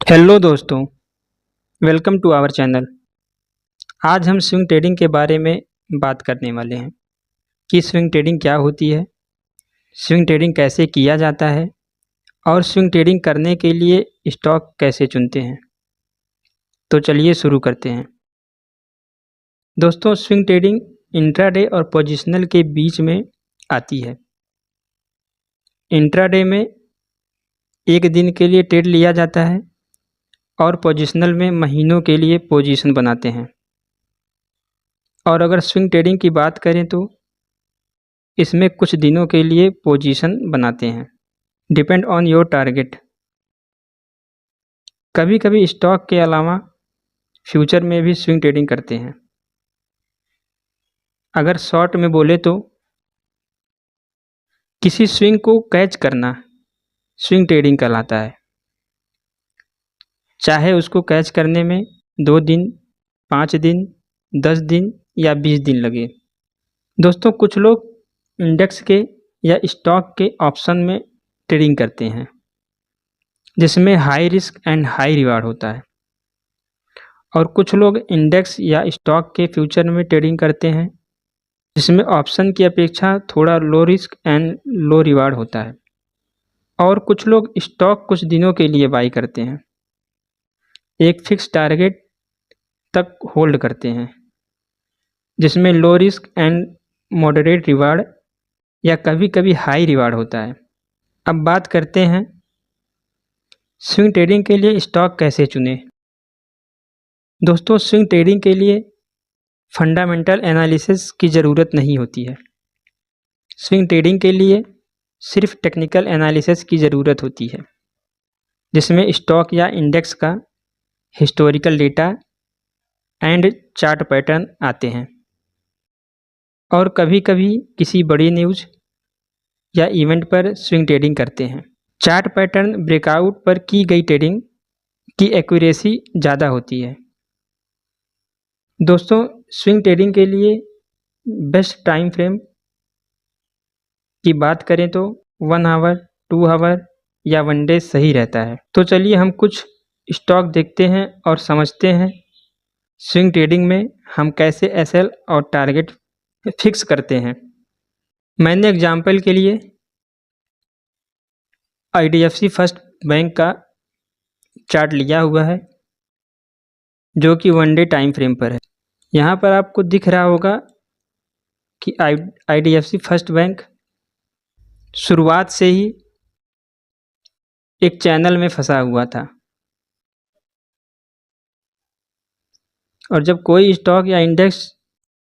Hello दोस्तों, welcome to our channel. आज हम स्विंग ट्रेडिंग के बारे में बात करने वाले हैं कि स्विंग ट्रेडिंग क्या होती है, स्विंग ट्रेडिंग कैसे किया जाता है और स्विंग ट्रेडिंग करने के लिए स्टॉक कैसे चुनते हैं। तो चलिए शुरू करते हैं। दोस्तों, स्विंग ट्रेडिंग इंट्राडे और पोजिशनल के बीच में आती है। इंट्राडे में एक दिन के लिए ट्रेड लिया जाता है और पोजिशनल में महीनों के लिए पोजीशन बनाते हैं। और अगर स्विंग ट्रेडिंग की बात करें तो इसमें कुछ दिनों के लिए पोजीशन बनाते हैं, डिपेंड ऑन योर टारगेट। कभी कभी स्टॉक के अलावा फ्यूचर में भी स्विंग ट्रेडिंग करते हैं। अगर शॉर्ट में बोले तो किसी स्विंग को कैच करना स्विंग ट्रेडिंग कहलाता है, चाहे उसको कैच करने में 2 दिन, 5 दिन, 10 दिन या 20 दिन लगे। दोस्तों, कुछ लोग इंडेक्स के या स्टॉक के ऑप्शन में ट्रेडिंग करते हैं जिसमें high risk and high reward होता है, और कुछ लोग इंडेक्स या स्टॉक के फ्यूचर में ट्रेडिंग करते हैं जिसमें ऑप्शन की अपेक्षा थोड़ा low risk and low reward होता है। और कुछ लोग स्टॉक कुछ दिनों के लिए बाई करते हैं, एक फिक्स टारगेट तक होल्ड करते हैं जिसमें low risk and moderate reward या कभी कभी हाई रिवार्ड होता है। अब बात करते हैं स्विंग ट्रेडिंग के लिए स्टॉक कैसे चुनें। दोस्तों, स्विंग ट्रेडिंग के लिए फंडामेंटल एनालिसिस की ज़रूरत नहीं होती है। स्विंग ट्रेडिंग के लिए सिर्फ टेक्निकल एनालिसिस की ज़रूरत होती है जिसमें स्टॉक या इंडेक्स का historical data and chart pattern आते हैं, और कभी कभी किसी बड़ी न्यूज़ या इवेंट पर स्विंग ट्रेडिंग करते हैं। चार्ट पैटर्न ब्रेकआउट पर की गई ट्रेडिंग की एक्यूरेसी ज़्यादा होती है। दोस्तों, स्विंग ट्रेडिंग के लिए बेस्ट टाइम फ्रेम की बात करें तो 1 आवर, 2 आवर या 1 डे सही रहता है। तो चलिए हम कुछ स्टॉक देखते हैं और समझते हैं स्विंग ट्रेडिंग में हम कैसे एसएल और टारगेट फिक्स करते हैं। मैंने एग्जांपल के लिए आईडीएफसी फर्स्ट बैंक का चार्ट लिया हुआ है जो कि 1 डे टाइम फ्रेम पर है। यहाँ पर आपको दिख रहा होगा कि आईडीएफसी फर्स्ट बैंक शुरुआत से ही एक चैनल में फंसा हुआ था, और जब कोई स्टॉक या इंडेक्स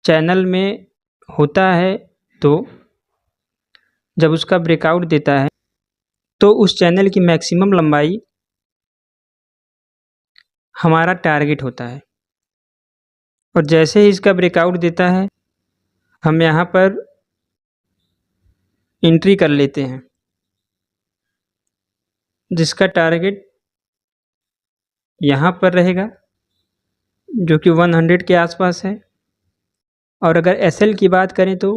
चैनल में होता है तो जब उसका ब्रेकआउट देता है तो उस चैनल की मैक्सिमम लंबाई हमारा टारगेट होता है, और जैसे ही इसका ब्रेकआउट देता है हम यहाँ पर एंट्री कर लेते हैं जिसका टारगेट यहाँ पर रहेगा जो कि 100 के आसपास है। और अगर एसएल की बात करें तो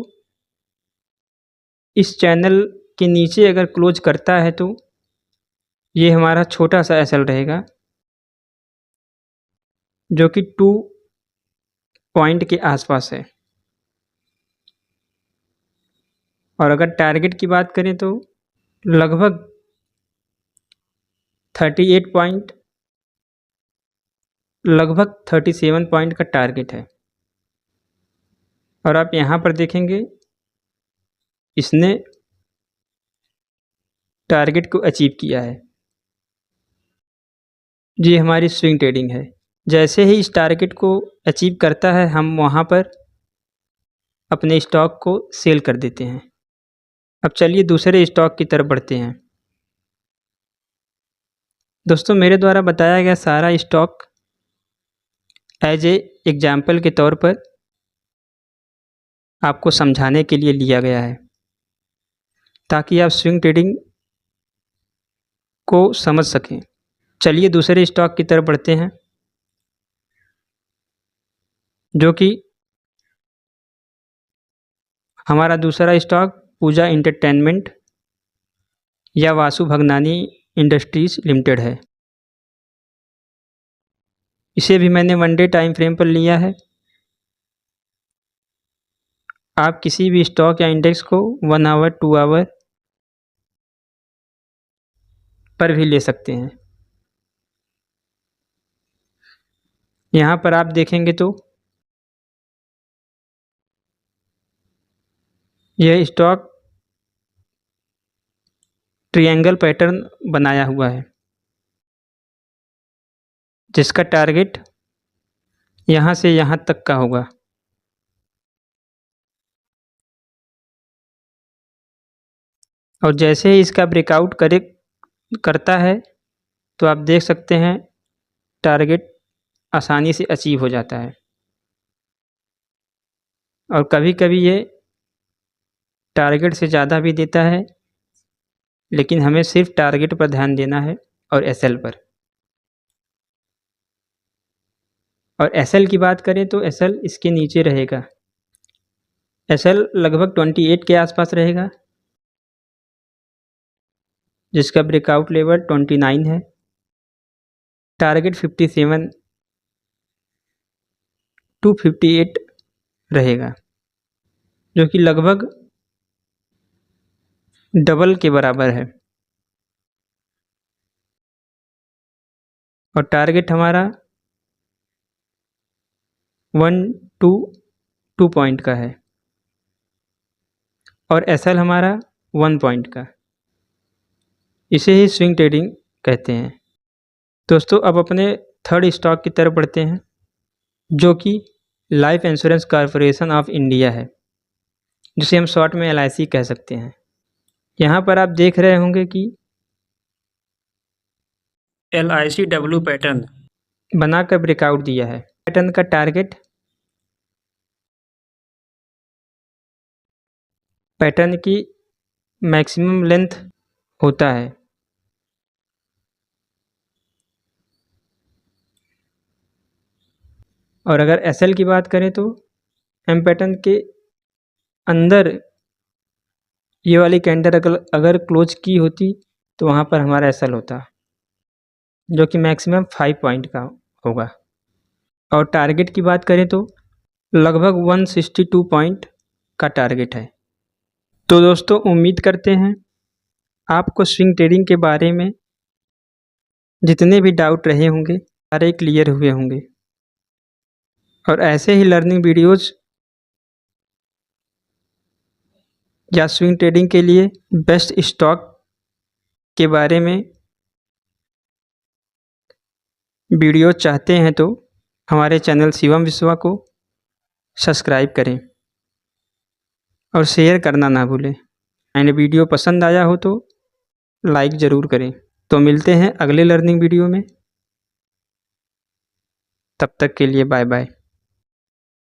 इस चैनल के नीचे अगर क्लोज करता है तो ये हमारा छोटा सा एसएल रहेगा जो कि 2 पॉइंट के आसपास है। और अगर टारगेट की बात करें तो लगभग 38 पॉइंट, लगभग 37 पॉइंट का टारगेट है। और आप यहाँ पर देखेंगे इसने टारगेट को अचीव किया है। ये हमारी स्विंग ट्रेडिंग है। जैसे ही इस टारगेट को अचीव करता है हम वहाँ पर अपने स्टॉक को सेल कर देते हैं। अब चलिए दूसरे स्टॉक की तरफ बढ़ते हैं। दोस्तों, मेरे द्वारा बताया गया सारा स्टॉक एज ए एग्जाम्पल के तौर पर आपको समझाने के लिए लिया गया है ताकि आप स्विंग ट्रेडिंग को समझ सकें। चलिए दूसरे स्टॉक की तरफ बढ़ते हैं जो कि हमारा दूसरा स्टॉक पूजा एंटरटेनमेंट या वासु भगनानी इंडस्ट्रीज लिमिटेड है। इसे भी मैंने 1 डे टाइम फ्रेम पर लिया है। आप किसी भी स्टॉक या इंडेक्स को 1 आवर 2 आवर पर भी ले सकते हैं। यहाँ पर आप देखेंगे तो यह स्टॉक ट्रायंगल पैटर्न बनाया हुआ है, जिसका टारगेट यहाँ से यहाँ तक का होगा। और जैसे ही इसका ब्रेकआउट करता है तो आप देख सकते हैं टारगेट आसानी से अचीव हो जाता है। और कभी कभी ये टारगेट से ज़्यादा भी देता है, लेकिन हमें सिर्फ टारगेट पर ध्यान देना है और एसएल पर। और एसएल की बात करें तो एसएल इसके नीचे रहेगा। एसएल लगभग 28 के आसपास रहेगा, जिसका ब्रेकआउट लेवल 29 है। टारगेट 57 टू 58 रहेगा, जो कि लगभग डबल के बराबर है। और टारगेट हमारा 1 to 2 पॉइंट का है और एसएल हमारा 1 पॉइंट का। इसे ही स्विंग ट्रेडिंग कहते हैं। दोस्तों, अब अपने थर्ड स्टॉक की तरफ बढ़ते हैं, जो कि life insurance corporation of India है, जिसे हम शॉर्ट में LIC कह सकते हैं। यहाँ पर आप देख रहे होंगे कि LICW पैटर्न बनाकर ब्रेकआउट दिया है। पैटर्न का टारगेट पैटर्न की मैक्सिमम लेंथ होता है। और अगर एसएल की बात करें तो एम पैटर्न के अंदर ये वाली कैंडल अगर क्लोज की होती तो वहाँ पर हमारा एसएल होता, जो कि मैक्सिमम 5 पॉइंट का होगा। और टारगेट की बात करें तो लगभग 162 पॉइंट का टारगेट है। तो दोस्तों, उम्मीद करते हैं आपको स्विंग ट्रेडिंग के बारे में जितने भी डाउट रहे होंगे सारे क्लियर हुए होंगे। और ऐसे ही लर्निंग वीडियोज़ या स्विंग ट्रेडिंग के लिए बेस्ट स्टॉक के बारे में वीडियो चाहते हैं तो हमारे चैनल शिवम विश्वा को सब्सक्राइब करें और शेयर करना ना भूलें। एंड वीडियो पसंद आया हो तो लाइक ज़रूर करें। तो मिलते हैं अगले लर्निंग वीडियो में। तब तक के लिए बाय बाय।